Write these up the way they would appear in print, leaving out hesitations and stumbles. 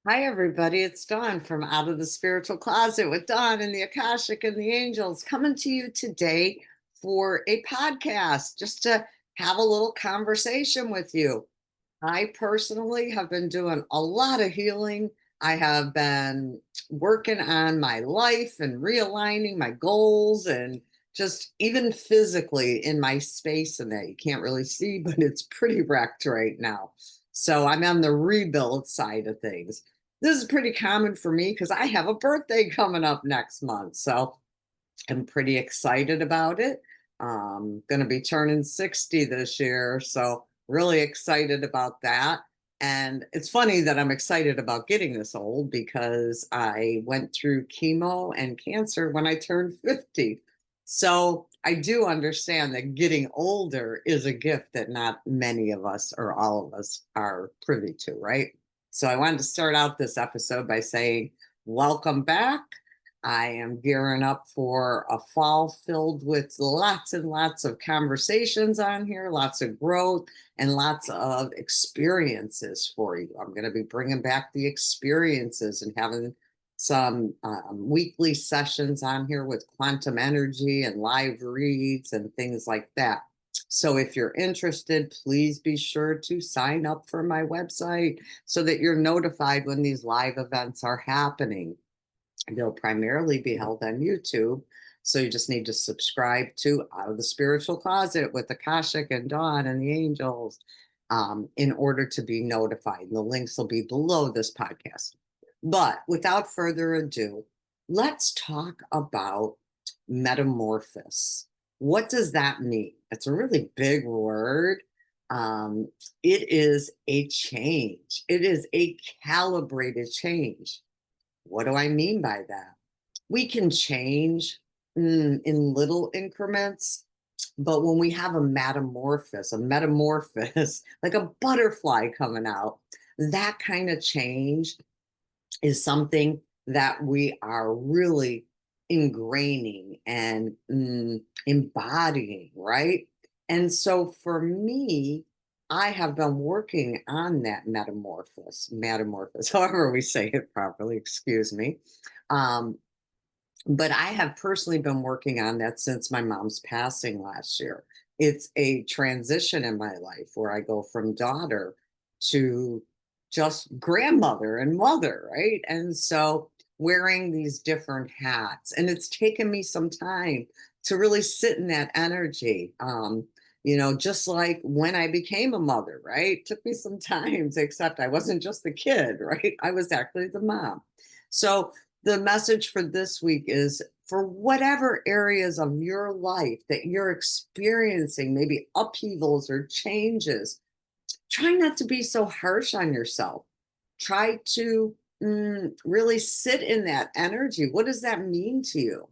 Hi, everybody. It's Dawn from Out of the Spiritual Closet with Dawn and the Akashic and the Angels coming to you today for a podcast just to have a little conversation with you. I personally have been doing a lot of healing. I have been working on my life and realigning my goals and just even physically in my space and that you can't really see, but it's pretty wrecked right now. So I'm on the rebuild side of things. This is pretty common for me because I have a birthday coming up next month. So I'm pretty excited about it. Going to be turning 60 this year. So, really excited about that. And it's funny that I'm excited about getting this old because I went through chemo and cancer when I turned 50. So, I do understand that getting older is a gift that not many of us or all of us are privy to, right? So, I wanted to start out this episode by saying, welcome back. I am gearing up for a fall filled with lots and lots of conversations on here, lots of growth, and lots of experiences for you. I'm going to be bringing back the experiences and having some weekly sessions on here with quantum energy and live reads and things like that. So if you're interested, please be sure to sign up for my website so that you're notified when these live events are happening. They'll primarily be held on YouTube. So you just need to subscribe to Out of the Spiritual Closet with Akashic and Dawn and the Angels in order to be notified. The links will be below this podcast. But without further ado, let's talk about metamorphosis. What does that mean? It's a really big word. Um, it is a change, it is a calibrated change. What do I mean by that? We can change in little increments, but when we have a metamorphosis, like a butterfly coming out, that kind of change is something that we are really ingraining and embodying, right? And so for me, I have been working on that metamorphosis, however we say it properly, excuse me. Um, but I have personally been working on that since my mom's passing last year. It's a transition in my life where I go from daughter to just grandmother and mother, right? And so wearing these different hats, and it's taken me some time to really sit in that energy. Just like when I became a mother, right? It took me some time to accept I wasn't just the kid, right? I was actually the mom. So the message for this week is for whatever areas of your life that you're experiencing, maybe upheavals or changes, try not to be so harsh on yourself. Try to really sit in that energy. What does that mean to you?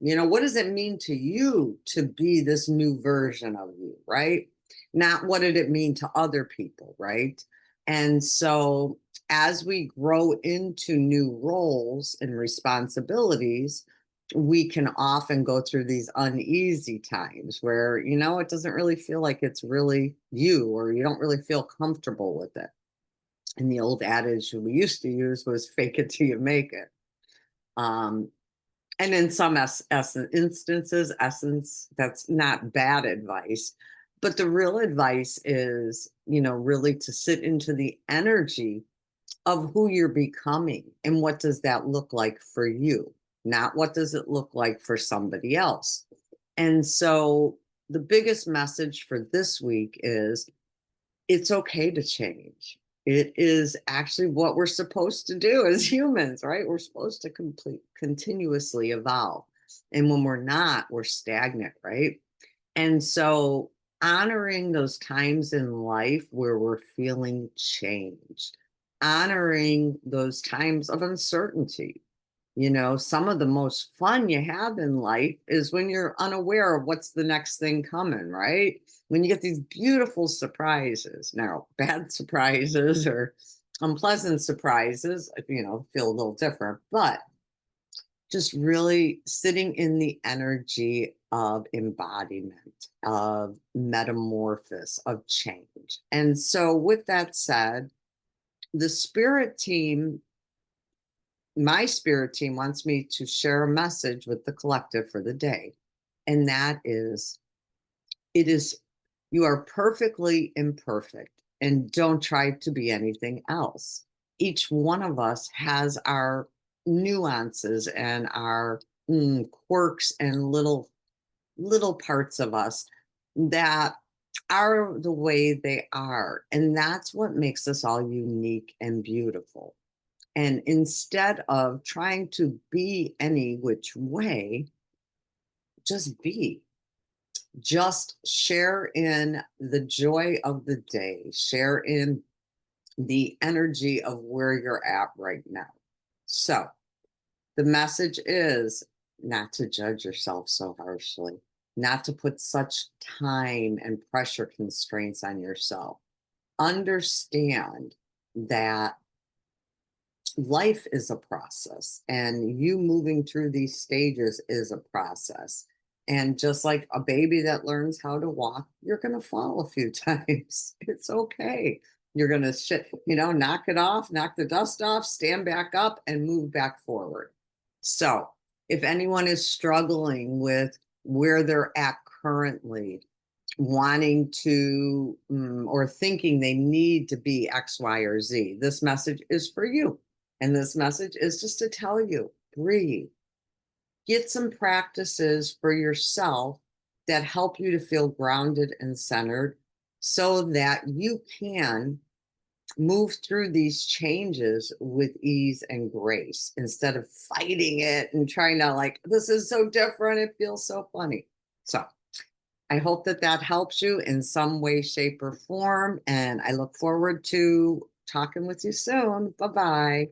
What does it mean to you to be this new version of you, right? Not what did it mean to other people, right? And so as we grow into new roles and responsibilities, we can often go through these uneasy times where, it doesn't really feel like it's really you, or you don't really feel comfortable with it. And the old adage we used to use was fake it till you make it. Um, and in some instances, essence, that's not bad advice. But the real advice is, really to sit into the energy of who you're becoming and what does that look like for you, not what does it look like for somebody else. And so the biggest message for this week is it's okay to change. It is actually what we're supposed to do as humans, right? We're supposed to continuously evolve. And when we're not, we're stagnant, right? And so honoring those times in life where we're feeling change, honoring those times of uncertainty. Some of the most fun you have in life is when you're unaware of what's the next thing coming, right? When you get these beautiful surprises. Now, bad surprises or unpleasant surprises, feel a little different, but just really sitting in the energy of embodiment, of metamorphosis, of change. And so, with that said, the spirit team my spirit team wants me to share a message with the collective for the day. And that is, it is, you are perfectly imperfect and don't try to be anything else. Each one of us has our nuances and our quirks and little parts of us that are the way they are. And that's what makes us all unique and beautiful. And instead of trying to be any which way, just be. Just share in the joy of the day, share in the energy of where you're at right now. So the message is not to judge yourself so harshly, not to put such time and pressure constraints on yourself. Understand that life is a process, and you moving through these stages is a process. And just like a baby that learns how to walk, you're going to fall a few times. It's okay. You're going to knock it off, knock the dust off, stand back up, and move back forward. So if anyone is struggling with where they're at currently, wanting to or thinking they need to be X, Y, or Z, this message is for you. And this message is just to tell you, breathe. Get some practices for yourself that help you to feel grounded and centered so that you can move through these changes with ease and grace instead of fighting it and trying to this is so different. It feels so funny. So I hope that helps you in some way, shape, or form. And I look forward to talking with you soon. Bye-bye.